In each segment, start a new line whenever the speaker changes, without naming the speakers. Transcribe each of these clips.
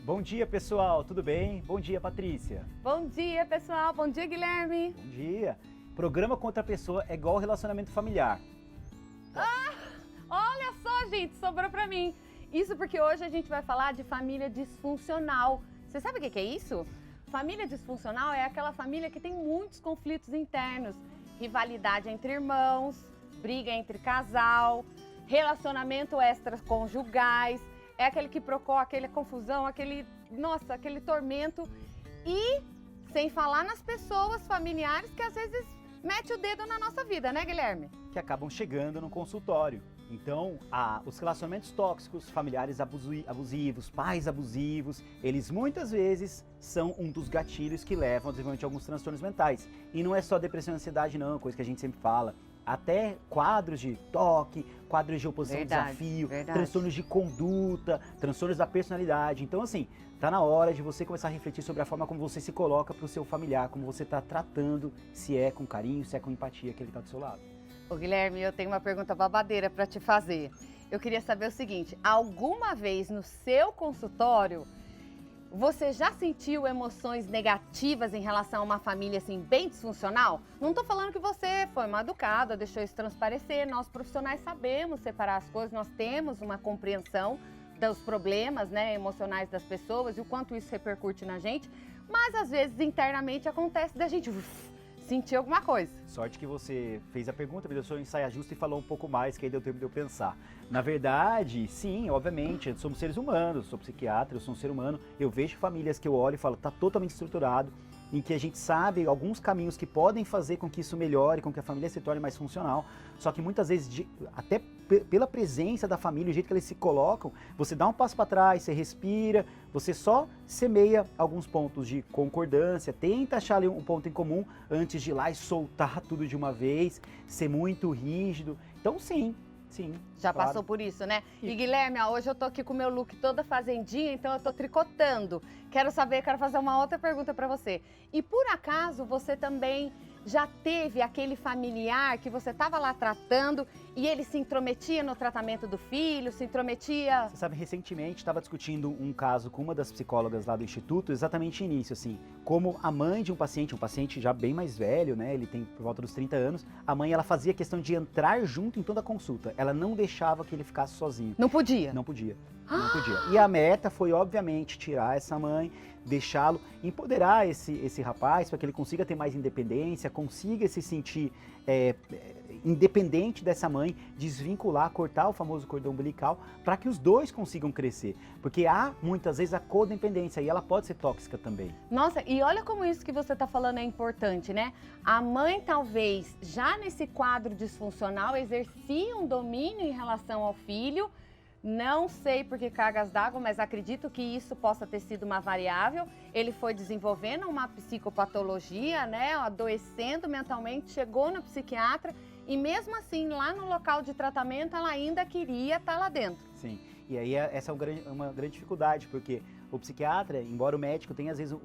Bom dia, pessoal, tudo bem? Bom dia, Patrícia.
Bom dia, pessoal. Bom dia, Guilherme.
Bom dia. Programa com outra pessoa é igual relacionamento familiar.
Olha só, gente, sobrou pra mim. Isso porque hoje a gente vai falar de família disfuncional. Você sabe o que é isso? Família disfuncional é aquela família que tem muitos conflitos internos, rivalidade entre irmãos, briga entre casal, relacionamento extraconjugais, é aquele que provoca aquela confusão, aquele tormento e sem falar nas pessoas familiares que às vezes mete o dedo na nossa vida, né, Guilherme?
Que acabam chegando no consultório. Então, os relacionamentos tóxicos, familiares abusivos, pais abusivos, eles muitas vezes são um dos gatilhos que levam ao desenvolvimento de alguns transtornos mentais. E não é só depressão e ansiedade não, coisa que a gente sempre fala. Até quadros de toque, quadros de oposição ao desafio, transtornos de conduta, transtornos da personalidade. Então, assim, tá na hora de você começar a refletir sobre a forma como você se coloca pro seu familiar, como você tá tratando, se é com carinho, se é com empatia que ele tá do seu lado.
Ô Guilherme, eu tenho uma pergunta babadeira para te fazer. Eu queria saber o seguinte, alguma vez no seu consultório, você já sentiu emoções negativas em relação a uma família assim bem disfuncional? Não tô falando que você foi mal educada, deixou isso transparecer. Nós profissionais sabemos separar as coisas, nós temos uma compreensão dos problemas, né, emocionais das pessoas e o quanto isso repercute na gente. Mas às vezes internamente acontece da gente sentir alguma coisa.
Sorte que você fez a pergunta, me deixou em saia justa e falou um pouco mais, que aí deu tempo de eu pensar. Na verdade, sim, obviamente, somos seres humanos, sou psiquiatra, eu sou um ser humano, eu vejo famílias que eu olho e falo, tá totalmente estruturado, em que a gente sabe alguns caminhos que podem fazer com que isso melhore, com que a família se torne mais funcional, só que muitas vezes, até pela presença da família, o jeito que eles se colocam, você dá um passo para trás, você respira, você só semeia alguns pontos de concordância, tenta achar ali um ponto em comum antes de ir lá e soltar tudo de uma vez, ser muito rígido. Então sim,
já
claro.
passou por isso, né? E Guilherme, hoje eu tô aqui com o meu look toda fazendinha, então eu tô tricotando. Quero fazer uma outra pergunta pra você. E por acaso você também já teve aquele familiar que você tava lá tratando e ele se intrometia no tratamento do filho, se intrometia...
Você sabe, recentemente estava discutindo um caso com uma das psicólogas lá do Instituto, exatamente início, assim, como a mãe de um paciente já bem mais velho, né, ele tem por volta dos 30 anos, a mãe, ela fazia questão de entrar junto em toda a consulta, ela não deixava que ele ficasse sozinho.
Não podia?
Não podia. Não podia. E a meta foi, obviamente, tirar essa mãe, deixá-lo, empoderar esse rapaz para que ele consiga ter mais independência, consiga se sentir independente dessa mãe, desvincular, cortar o famoso cordão umbilical para que os dois consigam crescer. Porque há, muitas vezes, a codependência e ela pode ser tóxica também.
Nossa, e olha como isso que você está falando é importante, né? A mãe, talvez, já nesse quadro disfuncional, exercia um domínio em relação ao filho. Não sei por que cargas d'água, mas acredito que isso possa ter sido uma variável. Ele foi desenvolvendo uma psicopatologia, né, adoecendo mentalmente, chegou no psiquiatra e mesmo assim, lá no local de tratamento, ela ainda queria estar lá dentro.
Sim, e aí essa é uma grande dificuldade, porque o psiquiatra, embora o médico tenha às vezes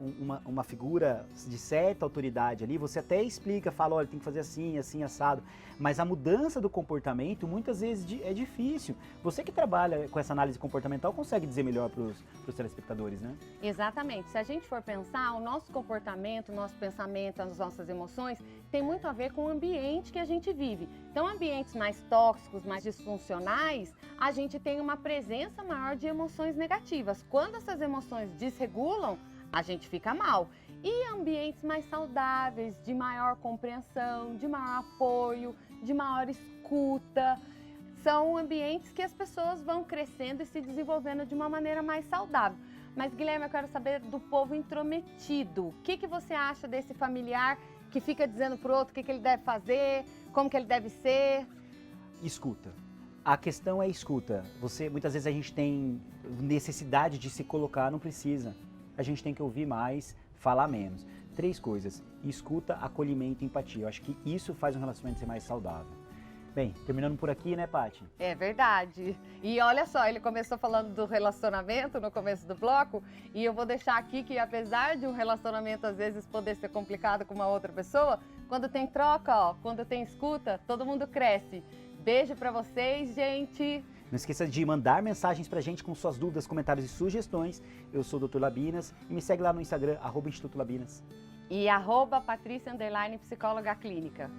uma figura de certa autoridade ali, você até explica, fala, olha, tem que fazer assim, assim, assado, mas a mudança do comportamento muitas vezes é difícil. Você que trabalha com essa análise comportamental consegue dizer melhor para os telespectadores, né?
Exatamente. Se a gente for pensar, o nosso comportamento, o nosso pensamento, as nossas emoções, tem muito a ver com o ambiente que a gente vive. Então, ambientes mais tóxicos, mais disfuncionais, a gente tem uma presença maior de emoções negativas. Quando essas emoções desregulam, a gente fica mal. E ambientes mais saudáveis, de maior compreensão, de maior apoio, de maior escuta, são ambientes que as pessoas vão crescendo e se desenvolvendo de uma maneira mais saudável. Mas, Guilherme, eu quero saber do povo intrometido. O que você acha desse familiar que fica dizendo pro outro o que ele deve fazer, como que ele deve ser?
Escuta. A questão é escuta. Muitas vezes a gente tem necessidade de se colocar, não precisa. A gente tem que ouvir mais, falar menos. 3 coisas: escuta, acolhimento e empatia. Eu acho que isso faz um relacionamento ser mais saudável. Bem, terminando por aqui, né, Paty?
É verdade. E olha só, ele começou falando do relacionamento no começo do bloco, e eu vou deixar aqui que apesar de um relacionamento às vezes poder ser complicado com uma outra pessoa, quando tem troca, quando tem escuta, todo mundo cresce. Beijo pra vocês, gente.
Não esqueça de mandar mensagens pra gente com suas dúvidas, comentários e sugestões. Eu sou o Dr. Labinas e me segue lá no Instagram, @Instituto Labinas.
E @Patrícia_psicóloga clínica.